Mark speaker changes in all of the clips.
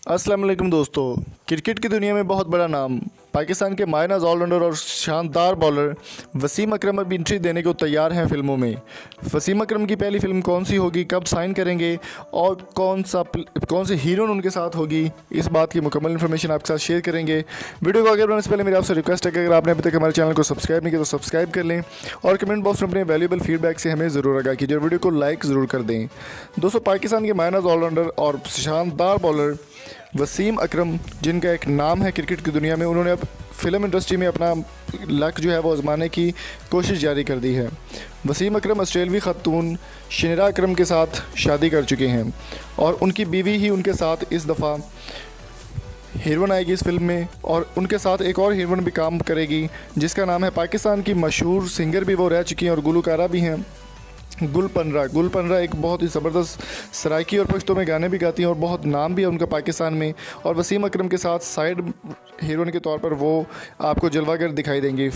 Speaker 1: अस्सलाम वालेकुम दोस्तों। क्रिकेट की दुनिया में बहुत बड़ा नाम पाकिस्तान के मायनाज ऑलराउंडर और शानदार बॉलर वसीम अकरम अब एंट्री देने को तैयार हैं फिल्मों में। वसीम अकरम की पहली फिल्म कौन सी होगी, कब साइन करेंगे और कौन से हीरोइन उनके साथ होगी, इस बात की मुकम्मल इन्फॉर्मेशन आपके साथ शेयर करेंगे। वीडियो को आगे बढ़ने से पहले मेरी आपसे रिक्वेस्ट है कि अगर आपने अभी तक हमारे चैनल को सब्सक्राइब नहीं किया तो सब्सक्राइब कर लें और कमेंट बॉक्स में अपने वैल्यूएबल फीडबैक से हमें ज़रूर आगाह कीजिए और वीडियो को लाइक ज़रूर कर दें। दोस्तों, पाकिस्तान के मायनाज ऑलराउंडर और शानदार बॉलर वसीम अकरम, जिनका एक नाम है क्रिकेट की दुनिया में, उन्होंने अब फिल्म इंडस्ट्री में अपना लक जो है वो आजमाने की कोशिश जारी कर दी है। वसीम अकरम ऑस्ट्रेलवी खातून शिनरा अकरम के साथ शादी कर चुके हैं और उनकी बीवी ही उनके साथ इस दफ़ा हीरोइन आएगी इस फिल्म में और उनके साथ एक और हीरोइन भी काम करेगी जिसका नाम है, पाकिस्तान की मशहूर सिंगर भी वो रह चुकी हैं और गुलकारा भी हैं, गुल पनरा एक बहुत ही ज़बरदस्त सराइकी और पश्तो में गाने भी गाती हैं और बहुत नाम भी है उनका पाकिस्तान में। और वसीम अकरम के साथ साइड हीरोइन के तौर पर वो आपको जलवागर दिखाई देंगी।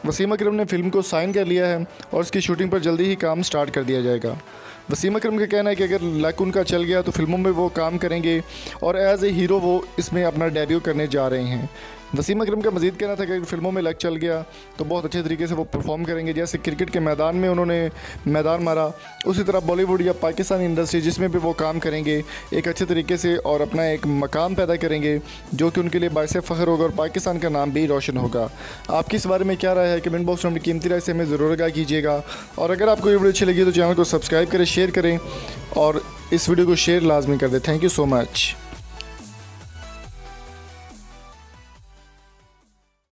Speaker 1: वसीम अकरम ने फिल्म को साइन कर लिया है और इसकी शूटिंग पर जल्दी ही काम स्टार्ट कर दिया जाएगा। वसीम अकरम का कहना है कि अगर लक उनका चल गया तो फिल्मों में वो काम करेंगे और एज ए हीरो वो इसमें अपना डेब्यू करने जा रहे हैं। वसीम अकरम का मज़ीद कहना था कि अगर फिल्मों में लक चल गया तो बहुत अच्छे तरीके से वो परफॉर्म करेंगे। जैसे क्रिकेट के मैदान में उन्होंने मैदान मारा, उसी तरह बॉलीवुड या पाकिस्तानी इंडस्ट्री जिसमें भी वो काम करेंगे एक अच्छे तरीके से और अपना एक मकाम पैदा करेंगे जो कि उनके लिए बायसे फ़ख्र होगा और पाकिस्तान का नाम भी रोशन होगा। आपकी इस बारे में क्या राय है, कमेंट बॉक्स में अपनी कीमती राय से हमें ज़रूर आगाह कीजिएगा। और अगर आपको ये वीडियो अच्छी लगी तो चैनल को सब्सक्राइब करें, शेयर करें और इस वीडियो को शेयर लाजमी कर दें। Thank you so much.